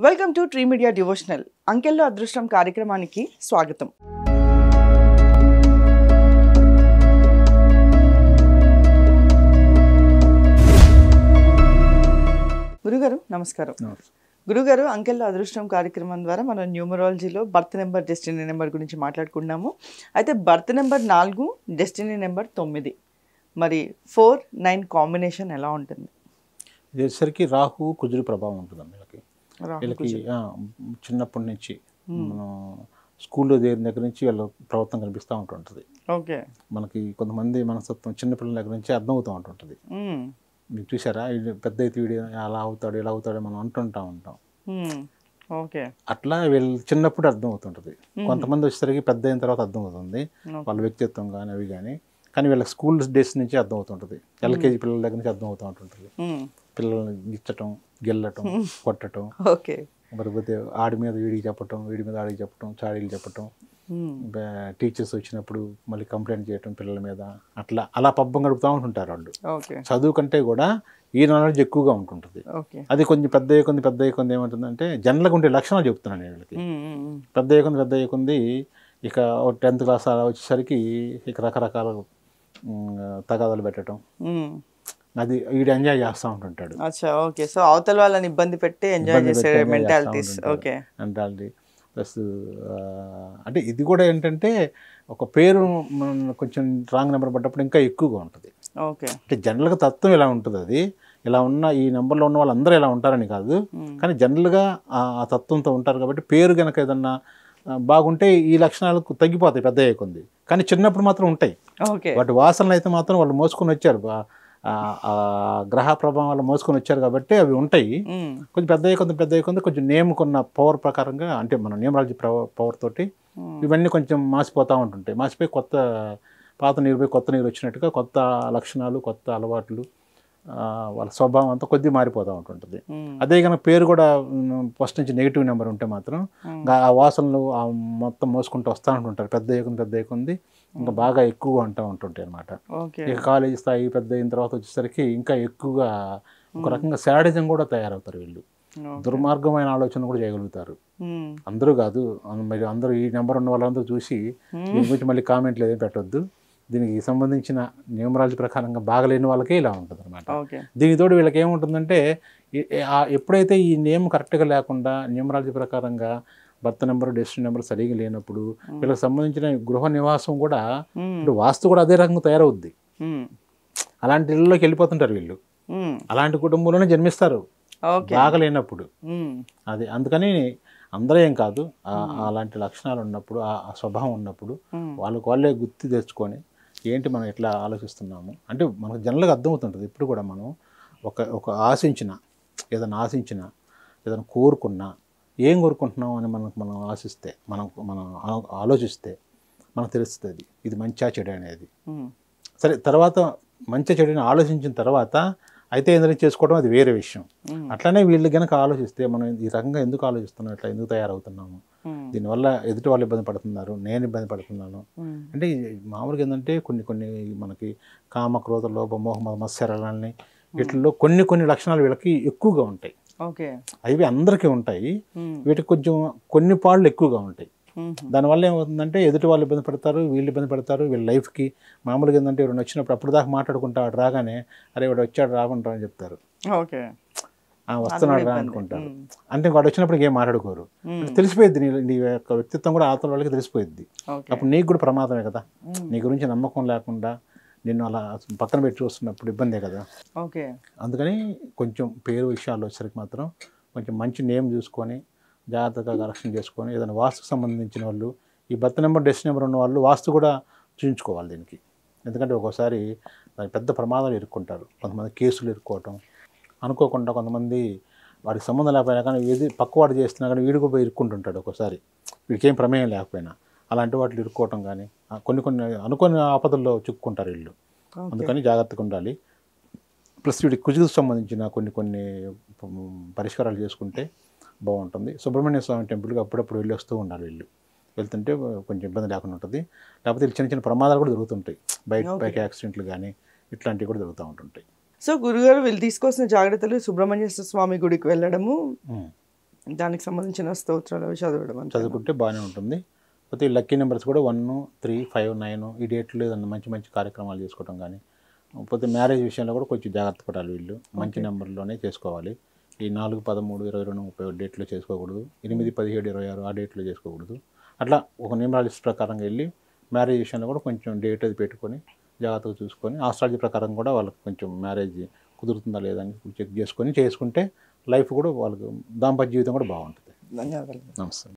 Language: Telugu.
Welcome to tree media devotional. అంకెల్లో అదృష్టం కార్యక్రమానికి స్వాగతం. గురుగారు నమస్కారం. గురుగారు, అంకెల్లో అదృష్టం కార్యక్రమం ద్వారా మనం న్యూమరాలజీలో బర్త్ నెంబర్, డెస్టినీ నెంబర్ గురించి మాట్లాడుకున్నాము. అయితే బర్త్ నెంబర్ 4, డెస్టినీ నెంబర్ 9, మరి 4, 9 కాంబినేషన్ ఎలా ఉంటుంది? ఇది వచ్చేసరికి రాహు కుజుడు ప్రభావం ఉంటుందండి వీళ్ళకి. వీళ్ళకి చిన్నప్పటి నుంచి మనం స్కూల్లో చేరిన దగ్గర నుంచి వీళ్ళ ప్రవర్తన కనిపిస్తూ ఉంటుంటుంది. ఓకే, మనకి కొంతమంది మనస్తత్వం చిన్నపిల్లల దగ్గర నుంచి అర్థమవుతూ ఉంటుంటుంది. మీరు చూసారా, పెద్ద అయితే వీడు అలా అవుతాడు ఇలా అవుతాడు మనం అంటుంటా ఉంటాం. ఓకే, అట్లా వీళ్ళు చిన్నప్పుడు అర్థం అవుతుంటుంది. కొంతమంది వచ్చేసరికి పెద్ద అయిన తర్వాత అర్థం అవుతుంది వాళ్ళ వ్యక్తిత్వం కానీ అవి కానీ వీళ్ళకి స్కూల్ డేస్ నుంచి అర్థం అవుతుంటుంది. ఎల్కేజీ పిల్లల దగ్గర నుంచి అర్థం అవుతూ ఉంటుంటుంది. పిల్లల్ని గిచ్చటం, గెల్లటం, కొట్టడం, మరిపోతే ఆడి మీద వీడికి చెప్పటం, వీడి మీద ఆడికి చెప్పటం, చాడీలు చెప్పటం, టీచర్స్ వచ్చినప్పుడు మళ్ళీ కంప్లైంట్ చేయటం పిల్లల మీద, అలా పబ్బం గడుపుతూ ఉంటుంటారు వాళ్ళు. చదువు కంటే కూడా ఈ నాలెడ్జ్ ఎక్కువగా ఉంటుంటుంది. అది కొంచెం పెద్ద కొంది ఏమంటుందంటే జనరల్గా ఉండే లక్షణాలు చెప్తున్నాను నేను వీళ్ళకి. పెద్ద కొంది ఇక 10th క్లాస్ అలా వచ్చేసరికి ఇక రకరకాల తగాదాలు పెట్టడం, అది వీడు ఎంజాయ్ చేస్తూ ఉంటుంటాడు. సో అవతల వాళ్ళని ఇబ్బంది పెట్టి ఎంజాయ్ చేసే మెంటాలిటీస్. మెంటాలిటీ ప్లస్ అంటే ఇది కూడా ఏంటంటే ఒక పేరు కొంచెం రాంగ్ నెంబర్ పడ్డప్పుడు ఇంకా ఎక్కువగా ఉంటుంది. అంటే జనరల్గా తత్వం ఇలా ఉంటుంది. అది ఇలా ఉన్న ఈ నెంబర్లో ఉన్న వాళ్ళందరూ ఇలా ఉంటారని కాదు, కానీ జనరల్గా ఆ తత్వంతో ఉంటారు కాబట్టి పేరు కనుక ఏదన్నా బాగుంటే ఈ లక్షణాలు తగ్గిపోతాయి పెద్ద అయ్యేకొంది. కానీ చిన్నప్పుడు మాత్రం ఉంటాయి. వాటి వాసనలు అయితే మాత్రం వాళ్ళు మోసుకొని వచ్చారు, గ్రహ ప్రభావం వల్ల మోసుకొని వచ్చారు కాబట్టి అవి ఉంటాయి. కొంచెం పెద్ద అయ్యేకొంది కొంచెం నేమ్కున్న పవర్ ప్రకారంగా, అంటే మన న్యూమరాలజీ పవర్ తోటి ఇవన్నీ కొంచెం మాసిపోతూ ఉంటుంటాయి. మాసిపోయి పాత నీరు పోయి కొత్త నీరు వచ్చినట్టుగా కొత్త లక్షణాలు, కొత్త అలవాట్లు, వాళ్ళ స్వభావం అంతా కొద్దిగా మారిపోతూ ఉంటుంటుంది. అదే కనుక పేరు కూడా ఫస్ట్ నుంచి నెగిటివ్ నెంబర్ ఉంటే మాత్రం ఆ వాసనలు మొత్తం మోసుకుంటూ వస్తూ ఉంటుంటారు. పెద్ద అయ్యేకొంది ఇంకా బాగా ఎక్కువగా ఉంటుంటాయి అనమాట. ఇక కాలేజీ స్థాయి పెద్ద అయిన తర్వాత వచ్చేసరికి ఇంకా ఎక్కువగా ఒక రకంగా శాడిజం కూడా తయారవుతారు వీళ్ళు. దుర్మార్గమైన ఆలోచన కూడా చేయగలుగుతారు. అందరూ కాదు, మరి అందరూ ఈ నెంబర్ ఉన్న వాళ్ళందరూ చూసి దీని గురించి మళ్ళీ కామెంట్లు ఏదైనా పెట్టొద్దు. దీనికి సంబంధించిన న్యూమరాలజీ ప్రకారంగా బాగలేని వాళ్ళకే ఇలా ఉంటుంది అనమాట. దీనితోటి వీళ్ళకి ఏముంటుందంటే ఎప్పుడైతే ఈ నేమ్ కరెక్ట్గా లేకుండా న్యూమరాలజీ ప్రకారంగా బర్త్ నెంబర్, డెస్టినీ నెంబర్ సరిగా లేనప్పుడు వీళ్ళకి సంబంధించిన గృహ నివాసం కూడా వాస్తు కూడా అదే రకంగా తయారవుద్ది. అలాంటి ఇళ్ళలోకి వెళ్ళిపోతుంటారు వీళ్ళు. అలాంటి కుటుంబంలోనే జన్మిస్తారు బాగలేనప్పుడు. అది అందుకని అందరూ ఏం కాదు, అలాంటి లక్షణాలు ఉన్నప్పుడు, ఆ స్వభావం ఉన్నప్పుడు వాళ్ళే గుర్తు తెచ్చుకొని ఏంటి మనం ఎట్లా ఆలోచిస్తున్నాము అంటే మనకు జనరల్గా అర్థమవుతుంటుంది. ఇప్పుడు కూడా మనం ఒక ఏదైనా కోరుకున్నా ఏం కోరుకుంటున్నాం అని మనం ఆశిస్తే, మనం ఆలోచిస్తే మనకు తెలుస్తుంది ఇది మంచిగా చెడు అనేది. సరే, తర్వాత మంచి చెడుని ఆలోచించిన తర్వాత అయితే ఏదైనా చేసుకోవడం అది వేరే విషయం. అట్లానే వీళ్ళు కనుక ఆలోచిస్తే మనం ఈ రకంగా ఎందుకు ఆలోచిస్తున్నాం, ఇట్లా ఎందుకు తయారవుతున్నాము, దీనివల్ల ఎదుటి వాళ్ళు ఇబ్బంది పడుతున్నారు, నేను ఇబ్బంది పడుతున్నాను అంటే మామూలుగా ఏంటంటే కొన్ని మనకి కామ, క్రోధ, లోభ, మోహ, మత్సరాలని వీటిల్లో కొన్ని లక్షణాలు వీళ్ళకి ఎక్కువగా ఉంటాయి. అవి అందరికీ ఉంటాయి, వీటికి కొంచెం కొన్ని పాళ్ళు ఎక్కువగా ఉంటాయి. దానివల్ల ఏమవుతుందంటే ఎదుటి వాళ్ళు ఇబ్బంది పడతారు, వీళ్ళు ఇబ్బంది పడతారు. వీళ్ళ లైఫ్కి మామూలుగా ఏంటంటే ఎవరైనా వచ్చినప్పుడు అప్పుడు దాకా మాట్లాడుకుంటా వాడు రాగానే అరే వాడు వచ్చాడు రాకుండా అని చెప్తారు, వస్తున్నాడు రా అనుకుంటారు. అంటే వాడు వచ్చినప్పుడు ఏం మాట్లాడుకోరు. తెలిసిపోయింది నీ యొక్క వ్యక్తిత్వం కూడా అవతల వాళ్ళకి తెలిసిపోయింది. అప్పుడు నీకు కూడా ప్రమాదమే కదా. నీ గురించి నమ్మకం లేకుండా నిన్ను అలా పక్కన పెట్టి చూస్తున్నప్పుడు ఇబ్బందే కదా. అందుకని కొంచెం పేరు విషయాల్లో వచ్చేసరికి మాత్రం కొంచెం మంచి నేమ్ చూసుకొని జాగ్రత్తగా కరెక్షన్ చేసుకొని ఏదైనా వాస్తుకు సంబంధించిన వాళ్ళు, ఈ బర్త్ నెంబర్, డెస్టినీ నెంబర్ ఉన్న వాళ్ళు వాస్తు కూడా చూపించుకోవాలి దీనికి. ఎందుకంటే ఒక్కోసారి దానికి పెద్ద ప్రమాదాలు ఇరుక్కుంటారు. కొంతమంది కేసులు ఇరుక్కోవటం, అనుకోకుండా కొంతమంది వాడికి సంబంధం లేకపోయినా కానీ ఏది పక్కవాడు చేస్తున్నా కానీ వీడికి పోయి ఇరుక్కుంటుంటాడు. ఒక్కోసారి వీడికి ఏం ప్రమేయం లేకపోయినా అలాంటి వాటిని ఇరుక్కోవటం కానీ కొన్ని అనుకోని ఆపదల్లో చిక్కుకుంటారు వీళ్ళు. అందుకని జాగ్రత్తగా ఉండాలి. ప్లస్ వీడికి కుజుకు సంబంధించిన కొన్ని పరిష్కారాలు చేసుకుంటే బాగుంటుంది. సుబ్రహ్మణ్య స్వామి టెంపుల్కి అప్పుడప్పుడు వెళ్ళి వస్తూ ఉండాలి. వెళ్తుంటే కొంచెం ఇబ్బంది లేకుండా ఉంటుంది. లేకపోతే చిన్న ప్రమాదాలు కూడా జరుగుతుంటాయి, బైక్ యాక్సిడెంట్లు కానీ ఇట్లాంటివి కూడా జరుగుతూ ఉంటుంటాయి. సో గురుగారు వీళ్ళు తీసుకొచ్చిన జాగ్రత్తలు సుబ్రహ్మణ్య స్వామి గుడికి వెళ్ళడము, దానికి సంబంధించిన స్తోత్రాలు అవి చదవడం అంతే. చదువుకుంటే బాగానే ఉంటుంది. పోతే ఈ లక్కీ నెంబర్స్ కూడా 1, 3, 5, 9 ఈ డేట్లు ఏదన్నా మంచి మంచి కార్యక్రమాలు చేసుకోవడం కానీ, పోతే మ్యారేజ్ విషయంలో కూడా కొంచెం జాగ్రత్త పడాలి వీళ్ళు. మంచి నెంబర్లోనే చేసుకోవాలి. ఈ 4, 13, 22, 31 డేట్లో చేసుకోకూడదు. 8, 17, 26 ఆ డేట్లో చేసుకోకూడదు. అట్లా ఒక న్యూమరాలజిస్ట్ ప్రకారంగా వెళ్ళి మ్యారేజ్ విషయంలో కూడా కొంచెం డేట్ అది పెట్టుకొని జాగ్రత్తగా చూసుకొని ఆస్ట్రాలజీ ప్రకారం కూడా వాళ్ళకి కొంచెం మ్యారేజ్ కుదురుతుందా లేదా అని చెక్ చేసుకొని చేసుకుంటే లైఫ్ కూడా వాళ్ళకు దాంపత్య జీవితం కూడా బాగుంటుంది. ధన్యవాదాలు. నమస్తే.